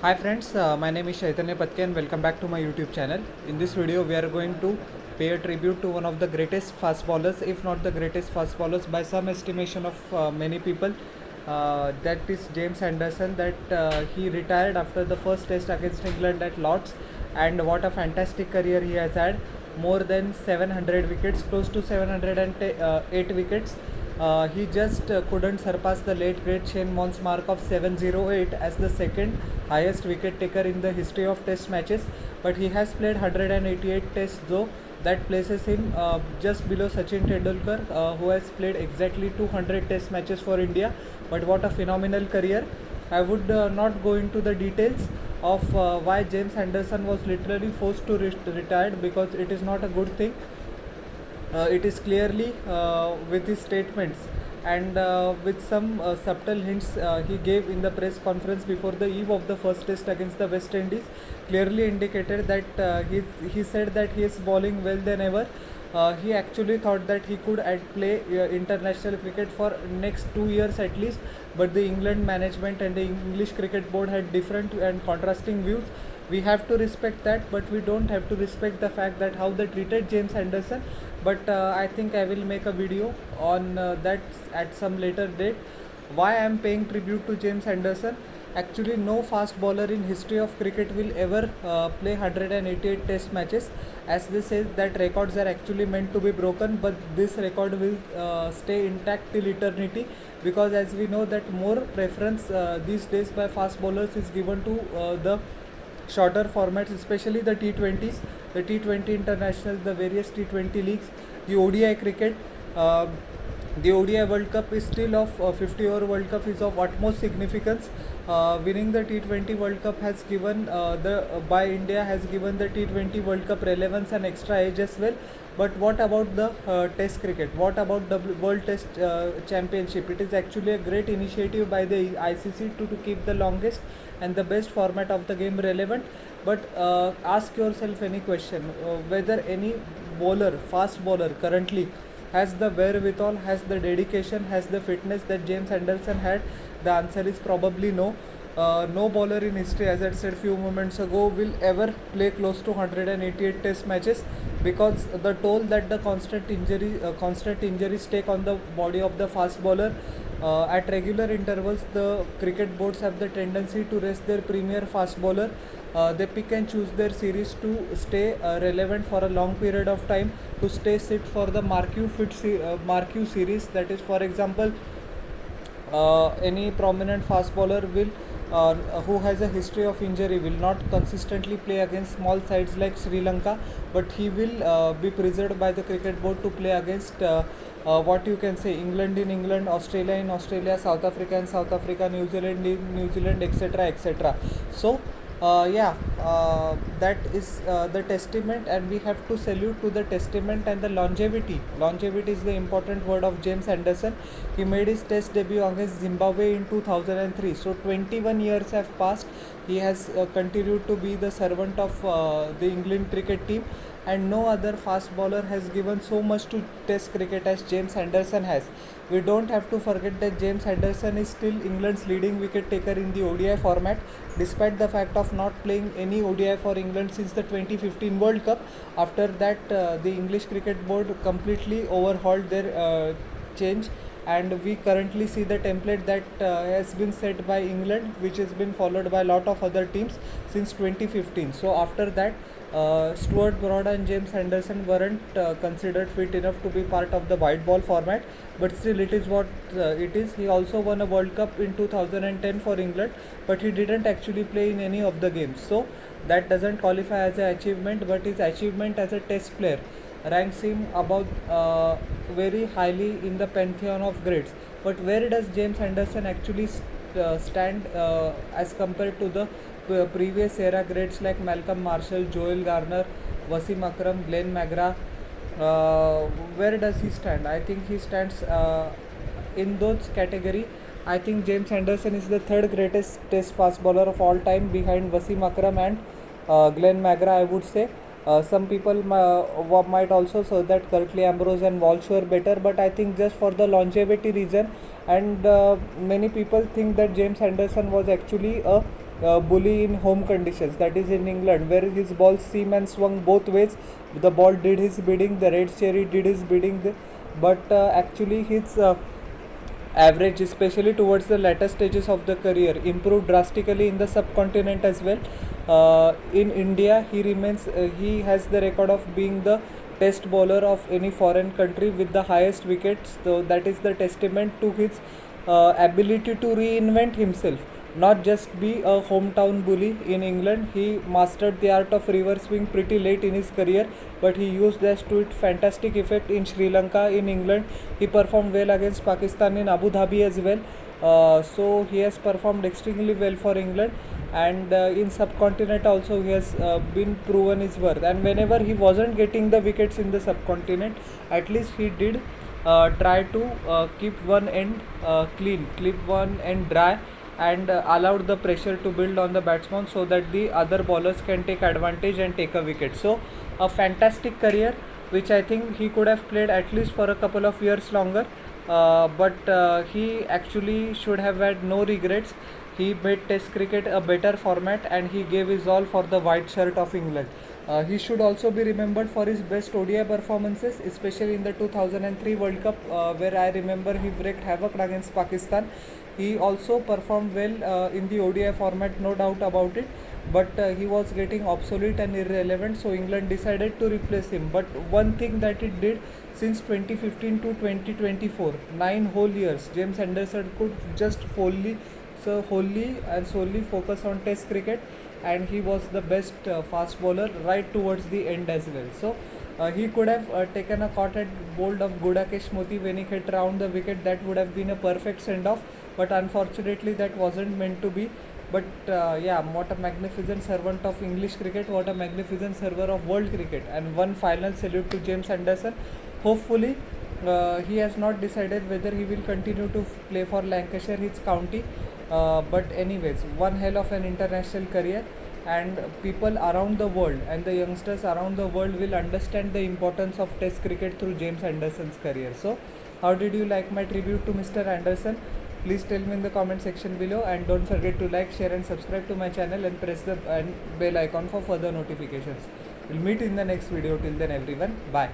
Hi friends, my name is Chaitanya Patke and welcome back to my YouTube channel. In this video we are going to pay a tribute to one of the greatest fast bowlers, if not the greatest fast bowlers by some estimation of many people. That is James Anderson, that he retired after the first test against England at Lord's, and what a fantastic career he has had. More than 700 wickets, close to 708 wickets. He just couldn't surpass the late great Shane Warne's mark of 708 as the second highest wicket taker in the history of test matches, but he has played 188 tests, though that places him just below Sachin Tendulkar, who has played exactly 200 test matches for India. But what a phenomenal career. I would not go into the details of why James Anderson was literally forced to retire, because it is not a good thing. It is clearly with his statements and with some subtle hints he gave in the press conference before the eve of the first test against the West Indies, clearly indicated that he said that he is bowling well than ever. He actually thought that he could play international cricket for next 2 years at least, but the England management and the English Cricket Board had different and contrasting views. We have to respect that, but we don't have to respect the fact that how they treated James Anderson. But I think I will make a video on that at some later date. Why I am paying tribute to James Anderson? Actually, no fast bowler in history of cricket will ever play 188 test matches. As they say that records are actually meant to be broken, but this record will stay intact till eternity, because as we know that more preference these days by fast bowlers is given to the shorter formats, especially the T20s, the T20 internationals, the various T20 leagues, the ODI cricket. The ODI World Cup is still of 50-over World Cup is of utmost significance. Winning the T20 World Cup has given by India has given the T20 World Cup relevance and extra edge as well. But what about the Test cricket? What about the World Test Championship? It is actually a great initiative by the ICC to keep the longest and the best format of the game relevant. But ask yourself any question, whether any bowler, fast bowler currently has the wherewithal, has the dedication, has the fitness that James Anderson had. The answer is probably no. No bowler in history, as I said few moments ago, will ever play close to 188 test matches, because the toll that the constant injuries take on the body of the fast bowler. At regular intervals, the cricket boards have the tendency to rest their premier fast bowler. They pick and choose their series to stay relevant for a long period of time, to stay sit for the marquee series. That is, for example, any prominent fast bowler will who has a history of injury will not consistently play against small sides like Sri Lanka, but he will be preserved by the cricket board to play against what you can say England in England, Australia in Australia, South Africa in South Africa, New Zealand in New Zealand, etc., etc. So that is the testament, and we have to salute to the testament and the longevity. Longevity is the important word of James Anderson. He made his test debut against Zimbabwe in 2003, so 21 years have passed. He has continued to be the servant of the England cricket team, and no other fast bowler has given so much to test cricket as James Anderson has. We don't have to forget that James Anderson is still England's leading wicket taker in the ODI format, despite the fact of not playing any ODI for England since the 2015 World Cup. After that, the English Cricket Board completely overhauled their change, and we currently see the template that has been set by England, which has been followed by a lot of other teams since 2015. So after that, Stuart Broad and James Anderson weren't considered fit enough to be part of the white ball format, but still it is what it is. He also won a World Cup in 2010 for England, but he didn't actually play in any of the games. So that doesn't qualify as an achievement, but his achievement as a test player ranks him above very highly in the pantheon of greats. But where does James Anderson actually stand as compared to the previous era greats like Malcolm Marshall, Joel Garner, Wasim Akram, Glenn McGrath? Where does he stand? I think he stands in those category. I think James Anderson is the third greatest test fast bowler of all time, behind Wasim Akram and Glenn McGrath, I would say. Some people might also say that Curtly Ambrose and Walsh were better, but I think just for the longevity reason, and many people think that James Anderson was actually a bully in home conditions, that is in England, where his ball seam and swung both ways. The ball did his bidding, the red cherry did his bidding, but actually his average, especially towards the latter stages of the career, improved drastically in the subcontinent as well. In India, he has the record of being the test bowler of any foreign country with the highest wickets. So that is the testament to his ability to reinvent himself, not just be a hometown bully in England. He mastered the art of reverse swing pretty late in his career, but he used that to its fantastic effect in Sri Lanka, in England. He performed well against Pakistan in Abu Dhabi as well. So he has performed extremely well for England, and in subcontinent also he has been proven his worth. And whenever he wasn't getting the wickets in the subcontinent, at least he did try to keep one end clean, keep one end dry, and allowed the pressure to build on the batsman so that the other bowlers can take advantage and take a wicket. So a fantastic career, which I think he could have played at least for a couple of years longer, but he actually should have had no regrets. He made Test cricket a better format, and he gave his all for the white shirt of England. He should also be remembered for his best ODI performances, especially in the 2003 World Cup, where I remember he wreaked havoc against Pakistan. He also performed well in the ODI format, no doubt about it, but he was getting obsolete and irrelevant, so England decided to replace him. But one thing that it did, since 2015 to 2024, 9 whole years, James Anderson could just wholly and solely focus on Test cricket, and he was the best fast bowler right towards the end as well. So he could have taken a caught and bowled of Gudakesh Moti when he hit round the wicket. That would have been a perfect send off, but unfortunately that wasn't meant to be. But yeah, what a magnificent servant of English cricket, what a magnificent server of world cricket, and one final salute to James Anderson. Hopefully he has not decided whether he will continue to play for Lancashire, his county, but anyways, one hell of an international career, and people around the world and the youngsters around the world will understand the importance of Test cricket through James Anderson's career. So how did you like my tribute to Mr. Anderson? Please tell me in the comment section below, and don't forget to like, share and subscribe to my channel, and press the bell icon for further notifications. We'll meet in the next video. Till then everyone, bye.